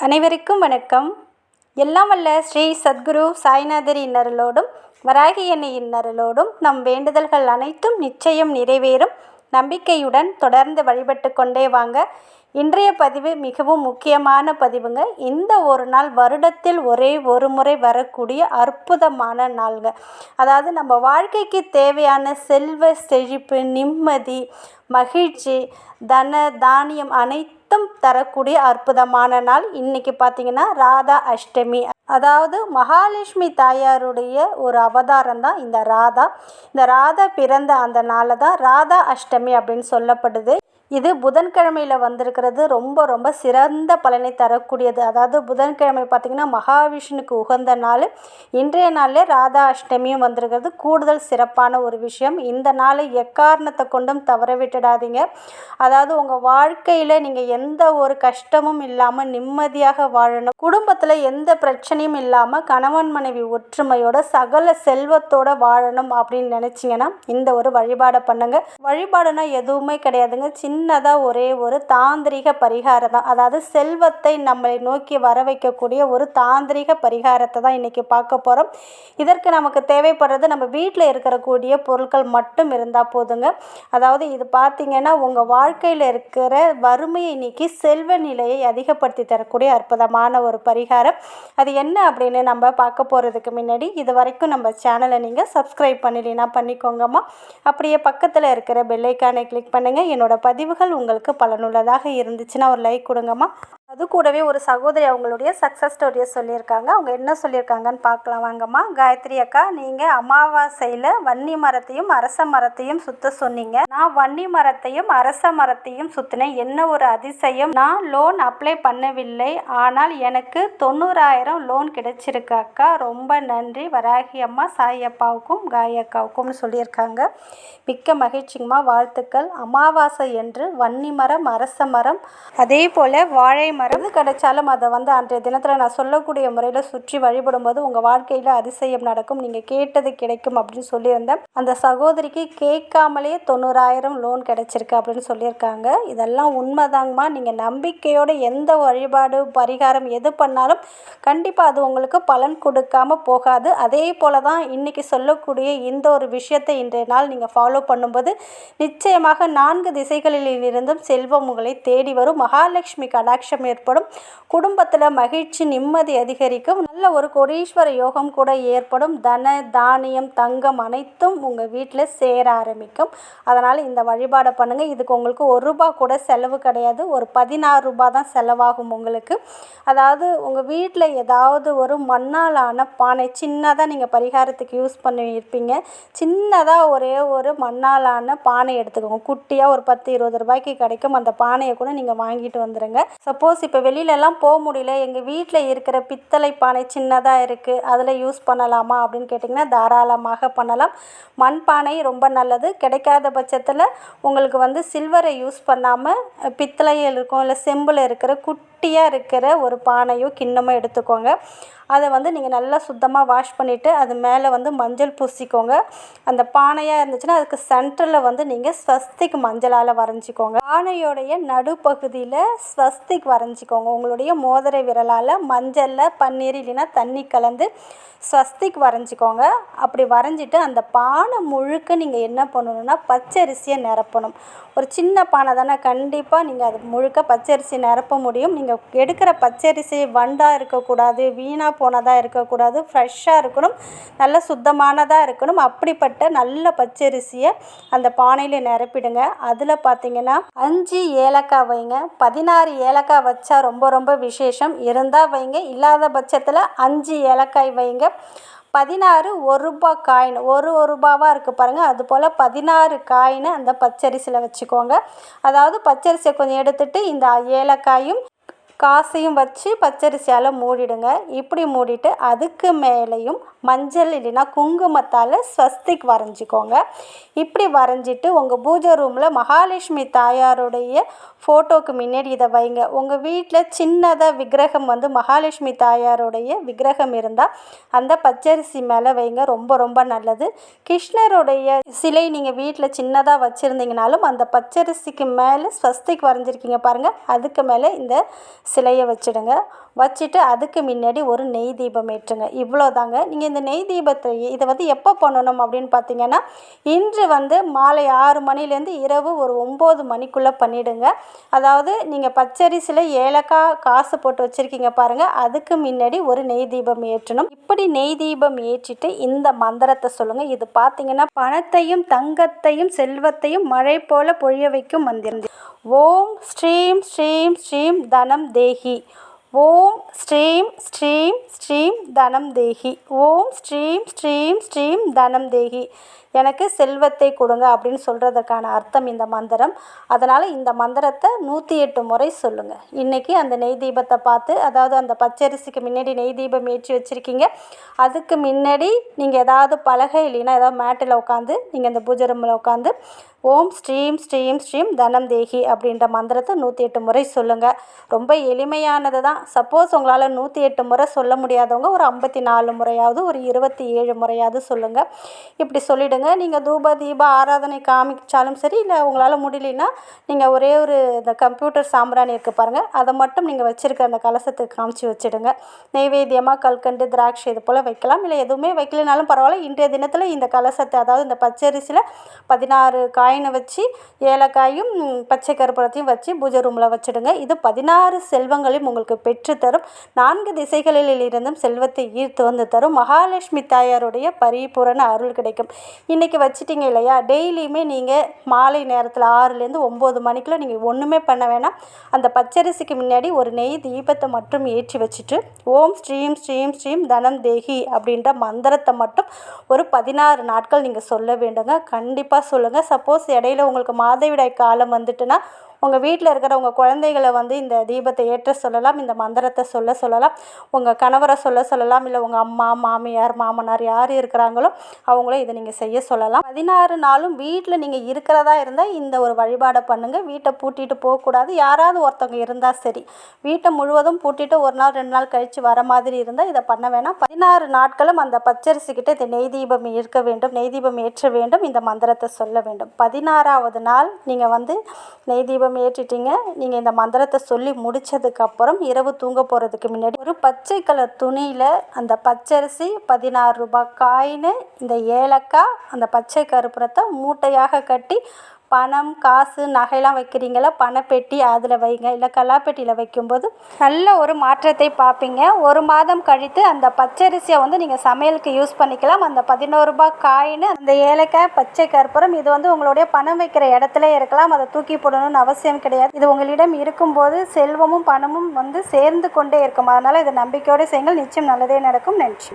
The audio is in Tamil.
அனைவருக்கும் வணக்கம். எல்லாம் வல்ல ஸ்ரீ சத்குரு சாய்நாதர் இன்னருளோடும் வராகி அன்னை இன்னருளோடும் நம் வேண்டுதல்கள் அனைத்தும் நிச்சயம் நிறைவேறும் நம்பிக்கையுடன் தொடர்ந்து வழிபட்டு கொண்டே வாங்க. இன்றைய பதிவு மிகவும் முக்கியமான பதிவுங்க. இந்த ஒரு நாள் வருடத்தில் ஒரே ஒரு முறை வரக்கூடிய அற்புதமான நாள்ங்க. அதாவது நம்ம வாழ்க்கைக்கு தேவையான செல்வ செழிப்பு, நிம்மதி, மகிழ்ச்சி, தன தானியம் அனைத்தும் தரக்கூடிய அற்புதமான நாள். இன்னைக்கு பார்த்தீங்கன்னா ராதா அஷ்டமி. அதாவது மகாலட்சுமி தாயாருடைய ஒரு அவதாரம் தான் இந்த ராதா. இந்த ராதா பிறந்த அந்த நாளை தான் ராதா அஷ்டமி அப்படின்னு சொல்லப்படுது. இது புதன்கிழமையில் வந்திருக்கிறது. ரொம்ப ரொம்ப சிறந்த பலனை தரக்கூடியது. அதாவது புதன்கிழமை பார்த்திங்கன்னா மகாவிஷ்ணுக்கு உகந்த நாள். இன்றைய நாளில் ராதா அஷ்டமியும் வந்திருக்கிறது. கூடுதல் சிறப்பான ஒரு விஷயம். இந்த நாளை எக்காரணத்தை கொண்டும் தவற விட்டுடாதீங்க. அதாவது உங்கள் வாழ்க்கையில் நீங்கள் எந்த ஒரு கஷ்டமும் இல்லாமல் நிம்மதியாக வாழணும், குடும்பத்தில் எந்த பிரச்சனையும் இல்லாமல் கணவன் மனைவி ஒற்றுமையோட சகல செல்வத்தோட வாழணும் அப்படின்னு நினச்சிங்கன்னா இந்த ஒரு வழிபாடை பண்ணுங்க. வழிபாடுனா எதுவுமே கிடையாதுங்க. சின்னதாக ஒரே ஒரு தாந்திரிக பரிகாரம் தான். அதாவது செல்வத்தை நம்மளை நோக்கி வர வைக்கக்கூடிய ஒரு தாந்திரிக பரிகாரத்தை தான் இன்றைக்கி பார்க்க போகிறோம். இதற்கு நமக்கு தேவைப்படுறது நம்ம வீட்டில் இருக்கக்கூடிய பொருட்கள் மட்டும் இருந்தால் போதுங்க. அதாவது இது பார்த்திங்கன்னா உங்கள் வாழ்க்கையில் இருக்கிற வறுமையை நீக்கி செல்வ நிலையை அதிகப்படுத்தி தரக்கூடிய அற்புதமான ஒரு பரிகாரம். அது என்ன அப்படின்னு நம்ம பார்க்க போகிறதுக்கு முன்னாடி இது வரைக்கும் நம்ம சேனலை நீங்கள் சப்ஸ்கிரைப் பண்ணலைன்னா பண்ணிக்கோங்கம்மா. அப்படியே பக்கத்தில் இருக்கிற பெல்லைக்கானை கிளிக் பண்ணுங்கள். என்னோட பதிவுகள் உங்களுக்கு பலனுள்ளதாக இருந்துச்சுன்னா ஒரு லைக் கொடுங்கம்மா. அது கூடவே ஒரு சகோதரி அவங்களுடைய சக்ஸஸ் ஸ்டோரியை சொல்லியிருக்காங்க. அவங்க என்ன சொல்லியிருக்காங்கன்னு பார்க்கலாம் வாங்கம்மா. காயத்ரி அக்கா, நீங்கள் அமாவாசையில் வன்னி மரத்தையும் அரச மரத்தையும் சுற்ற சொன்னீங்க. நான் வன்னி மரத்தையும் அரச மரத்தையும் சுற்றினேன். என்ன ஒரு அதிசயம்! நான் லோன் அப்ளை பண்ணவில்லை, ஆனால் எனக்கு 90,000 லோன் கிடைச்சிருக்கு அக்கா. ரொம்ப நன்றி வராகி அம்மா, சாய் அப்பாவுக்கும் காய் அக்காவுக்கும்னு சொல்லியிருக்காங்க. மிக்க மகிழ்ச்சிங்கம்மா, வாழ்த்துக்கள். அமாவாசை என்று வன்னி மரம், அரச மரம், அதே போல் வாழை மரம் கிடைச்சாலும் அதை அன்றைய தினத்தில் நான் சொல்லக்கூடிய முறையில் சுற்றி வழிபடும்போது உங்கள் வாழ்க்கையில் அதிசயம் நடக்கும், நீங்கள் கேட்டது கிடைக்கும் அப்படின்னு சொல்லியிருந்தேன். அந்த சகோதரிக்கு கேட்காமலே 90,000 லோன் கிடைச்சிருக்கு அப்படின்னு சொல்லியிருக்காங்க. இதெல்லாம் உண்மைதாங்கம்மா. நீங்கள் நம்பிக்கையோடு எந்த வழிபாடு பரிகாரம் எது பண்ணாலும் கண்டிப்பாக அது உங்களுக்கு பலன் கொடுக்காம போகாது. அதே போல் தான் இன்றைக்கி சொல்லக்கூடிய இந்த ஒரு விஷயத்தை இன்றைய நாள் நீங்கள் ஃபாலோ பண்ணும்போது நிச்சயமாக 4 திசைகளில் இருந்தும் செல்வம் உங்களை தேடி வரும். மகாலட்சுமி கடாட்சம் ஏற்படும். குடும்பத்தில் மகிழ்ச்சி, நிம்மதி அதிகரிக்கும். நல்ல ஒரு கோடீஸ்வர யோகம் கூட ஏற்படும். தன தானியம் தங்கம் அனைத்தும் உங்கள் வீட்டில் சேர ஆரம்பிக்கும். அதனால் இந்த வழிபாடை பண்ணுங்கள். இதுக்கு உங்களுக்கு ₹1 கூட செலவு கிடையாது. ஒரு ₹16 தான் செலவாகும் உங்களுக்கு. அதாவது உங்கள் வீட்டில் ஏதாவது ஒரு மண்ணாலான பானை சின்னதாக நீங்கள் பரிகாரத்துக்கு யூஸ் பண்ணியிருப்பீங்க. சின்னதாக ஒரே ஒரு மண்ணாலான பானை எடுத்துக்கோங்க. குட்டியாக ஒரு ₹10-20 கிடைக்கும். அந்த பானையை கூட நீங்கள் வாங்கிட்டு வந்துடுங்க. சப்போஸ் இப்போ வெளியிலலாம் போக முடியல, எங்கள் வீட்டில் இருக்கிற பித்தளை பானை சின்னதாக இருக்குது, அதில் யூஸ் பண்ணலாமா அப்படின்னு கேட்டிங்கன்னா தாராளமாக பண்ணலாம். மண் பானை ரொம்ப நல்லது. கிடைக்காத பட்சத்தில் உங்களுக்கு சில்வரை யூஸ் பண்ணாமல் பித்தளையில் இருக்கும், இல்லை செம்பில் இருக்கிற குட்டியாக இருக்கிற ஒரு பானையோ கிண்ணமோ எடுத்துக்கோங்க. அதை நீங்கள் நல்லா சுத்தமாக வாஷ் பண்ணிவிட்டு அது மேலே மஞ்சள் பூசிக்கோங்க. அந்த பானையாக இருந்துச்சுன்னா அதுக்கு சென்டரில் நீங்கள் ஸ்வஸ்திக் மஞ்சளால் வரைஞ்சிக்கோங்க. பானையோடைய நடுப்பகுதியில் ஸ்வஸ்திக் வரைஞ்சிக்கோங்க. உங்களுடைய மோதிர விரலால் மஞ்சளில் பன்னீர் இல்லைன்னா தண்ணி கலந்து ஸ்வஸ்திக் வரைஞ்சிக்கோங்க. அப்படி வரைஞ்சிட்டு அந்த பானை முழுக்க நீங்கள் என்ன பண்ணணுன்னா பச்சரிசியை நிரப்பணும். ஒரு சின்ன பானை தானே, கண்டிப்பாக நீங்கள் அது முழுக்க பச்சரிசி நிரப்ப முடியும். நீங்கள் எடுக்கிற பச்சரிசி வண்டாக இருக்கக்கூடாது, வீணாக போனதாக இருக்கக்கூடாது, ஃப்ரெஷ்ஷாக இருக்கணும், நல்ல சுத்தமானதாக இருக்கணும். அப்படிப்பட்ட நல்ல பச்சரிசியை அந்த பானையில் நிரப்பிடுங்க. அதில் பார்த்தீங்கன்னா 5 ஏலக்காய் வைங்க. 16 ஏலக்காய் வச்சா ரொம்ப ரொம்ப விசேஷம். இருந்தால் வைங்க, இல்லாத பட்சத்தில் 5 ஏலக்காய் வைங்க. 16 ₹1 காயின், ₹1 இருக்குது பாருங்கள், அதுபோல் 16 காயினை அந்த பச்சரிசியில் வச்சுக்கோங்க. அதாவது பச்சரிசியை கொஞ்சம் எடுத்துகிட்டு இந்த ஏலக்காயும் காசையும் வச்சு பச்சரிசியால் மூடிடுங்க. இப்படி மூடிட்டு அதுக்கு மேலேயும் மஞ்சள் இல்லைன்னா குங்குமத்தால் ஸ்வஸ்திக் வரைஞ்சிக்கோங்க. இப்படி வரைஞ்சிட்டு உங்கள் பூஜை ரூமில் மகாலட்சுமி தாயாருடைய ஃபோட்டோவுக்கு முன்னாடி இதை வைங்க. உங்கள் வீட்டில் சின்னதாக விக்கிரகம் மகாலட்சுமி தாயாருடைய விக்கிரகம் இருந்தால் அந்த பச்சரிசி மேலே வைங்க. ரொம்ப ரொம்ப நல்லது. கிருஷ்ணருடைய சிலை நீங்கள் வீட்டில் சின்னதாக வச்சுருந்தீங்கனாலும் அந்த பச்சரிசிக்கு மேலே ஸ்வஸ்திக் வரைஞ்சிருக்கீங்க பாருங்கள், அதுக்கு மேலே இந்த சிலையை வச்சுடுங்க. வச்சுட்டு அதுக்கு முன்னாடி ஒரு நெய் தீபம் ஏற்றுங்க. இவ்வளோதாங்க. நீங்கள் இந்த நெய் தீபத்தை இதை வந்து எப்போ பண்ணணும் அப்படின்னு பார்த்தீங்கன்னா, இன்று வந்து மாலை 6 மணிலேருந்து இரவு ஒரு 9 மணிக்குள்ளே பண்ணிவிடுங்க. அதாவது நீங்கள் பச்சரிசியில் ஏலக்காய் காசு போட்டு வச்சுருக்கீங்க பாருங்கள், அதுக்கு முன்னாடி ஒரு நெய் தீபம் ஏற்றணும். இப்படி நெய் தீபம் ஏற்றிட்டு இந்த மந்திரத்தை சொல்லுங்கள். இது பார்த்தீங்கன்னா பணத்தையும் தங்கத்தையும் செல்வத்தையும் மழை போல பொழிய வைக்கும் மந்திரம். ஓம் ஸ்ரீம் ஸ்ரீம் ஸ்ரீம் தனம் தேஹி. ஓம் ஸ்ரீம் ஸ்ரீம் ஸ்ரீம் தனம் தேஹி. ஓம் ஸ்ரீம் ஸ்ரீம் ஸ்ரீம் தனம் தேஹி. எனக்கு செல்வத்தை கொடுங்க அப்படின்னு சொல்கிறதுக்கான அர்த்தம் இந்த மந்திரம். அதனால் இந்த மந்திரத்தை 108 முறை சொல்லுங்கள். இன்றைக்கி அந்த நெய் தீபத்தை பார்த்து, அதாவது அந்த பச்சரிசிக்கு முன்னாடி நெய் தீபம் ஏற்றி வச்சுருக்கீங்க, அதுக்கு முன்னாடி நீங்கள் ஏதாவது பலகை இல்லைன்னா ஏதாவது மேட்டில் உட்காந்து நீங்கள் அந்த பூஜை ரூமில் உட்காந்து ஓம் ஸ்ரீம் ஸ்ரீம் ஸ்ரீம் தனம் தேஹி அப்படின்ற மந்திரத்தை 108 முறை சொல்லுங்கள். ரொம்ப எளிமையானது தான். சப்போஸ் உங்களால் 108 முறை சொல்ல முடியாதவங்க ஒரு 54 முறையாவது ஒரு 27 முறையாவது சொல்லுங்கள். இப்படி சொல்லிவிடுங்க. நீங்கள் தூப தீப ஆராதனை காமிச்சாலும் சரி, இல்லை உங்களால் முடியலன்னா நீங்கள் ஒரே ஒரு இந்த கம்ப்யூட்டர் சாம்பிராணி இருக்குது பாருங்கள், அதை மட்டும் நீங்கள் வச்சுருக்க அந்த கலசத்துக்கு காமிச்சு வச்சுடுங்க. நெய்வேத்தியமாக கல்கண்டு திராட்சை இது போல் வைக்கலாம். இல்லை எதுவுமே வைக்கலனாலும் பரவாயில்ல. இன்றைய தினத்தில் இந்த கலசத்தை, அதாவது இந்த பச்சரிசியில் 16 காயினை வச்சு ஏலக்காயும் பச்சை கற்பூரத்தையும் வச்சு பூஜை ரூமில் வச்சுடுங்க. இது 16 செல்வங்களையும் உங்களுக்கு பெற்றுத்தரும். 4 திசைகளில் இருந்தும் செல்வத்தை ஈர்த்து வந்து தரும். மகாலட்சுமி தாயாருடைய பரிபூரண அருள் கிடைக்கும். இன்றைக்கி வச்சிட்டிங்க இல்லையா, டெய்லியுமே நீங்கள் மாலை நேரத்தில் 6லேருந்து 9 மணிக்குள்ளே நீங்கள் ஒன்றுமே பண்ண வேணாம். அந்த பச்சரிசிக்கு முன்னாடி ஒரு நெய் தீபத்தை மட்டும் ஏற்றி வச்சுட்டு ஓம் ஸ்ரீம் ஸ்ரீம் ஸ்ரீம் தனம் தேஹி அப்படின்ற மந்திரத்தை மட்டும் ஒரு 16 நாட்கள் நீங்கள் சொல்ல வேண்டுங்க. கண்டிப்பாக சொல்லுங்கள். சப்போஸ் இடையில உங்களுக்கு மாதவிடாய் காலம் வந்துட்டுன்னா உங்கள் வீட்டில் இருக்கிற உங்கள் குழந்தைகளை வந்து இந்த தீபத்தை ஏற்ற சொல்லலாம். இந்த மந்திரத்தை சொல்லலாம். உங்கள் கணவரை சொல்லலாம். இல்லை உங்கள் அம்மா, மாமியார், மாமனார் யார் இருக்கிறாங்களோ அவங்களும் இதை நீங்கள் செய்ய சொல்லலாம். 16 நாளும் வீட்டில் நீங்கள் இருக்கிறதா இருந்தால் இந்த ஒரு வழிபாடை பண்ணுங்கள். வீட்டை பூட்டிட்டு போகக்கூடாது. யாராவது ஒருத்தவங்க இருந்தால் சரி. வீட்டை முழுவதும் பூட்டிட்டு ஒரு நாள் 2 நாள் கழித்து வர மாதிரி இருந்தால் இதை பண்ண வேணாம். 16 நாட்களும் அந்த பச்சரிசிக்கிட்ட இந்த நெய் தீபம் இருக்க வேண்டும். நெய் தீபம் ஏற்ற வேண்டும். இந்த மந்திரத்தை சொல்ல வேண்டும். 16ஆவது நாள் நீங்கள் வந்து நெய் தீபம் ஏற்றிட்டீங்க. நீங்கள் இந்த மந்திரத்தை சொல்லி முடித்ததுக்கப்புறம் இரவு தூங்க போகிறதுக்கு முன்னாடி ஒரு பச்சை கலர் துணியில் அந்த பச்சரிசி, 16 ரூபாய் காயின், இந்த ஏலக்காய், அந்த பச்சை கற்பூரத்தை மூட்டையாக கட்டி பணம், காசு, நகைலாம் வைக்கிறீங்களா, பணப்பெட்டி அதில் வைங்க. இல்லை கல்லாப்பெட்டியில் வைக்கும்போது நல்ல ஒரு மாற்றத்தை பார்ப்பீங்க. 1 மாதம் கழித்து அந்த பச்சரிசியை வந்து நீங்கள் சமையலுக்கு யூஸ் பண்ணிக்கலாம். அந்த 11 ரூபாய் காயின், அந்த ஏலக்காய், பச்சை கற்பூரம் இது வந்து உங்களுடைய பணம் வைக்கிற இடத்துல இருக்கலாம். அதை தூக்கி போடணும்னு அவசியம் கிடையாது. இது உங்களிடம் இருக்கும்போது செல்வமும் பணமும் வந்து சேர்ந்து கொண்டே இருக்கும். அதனால் இதை நம்பிக்கையோடு செய்யுங்கள். நிச்சயம் நல்லதே நடக்கும். நன்றி.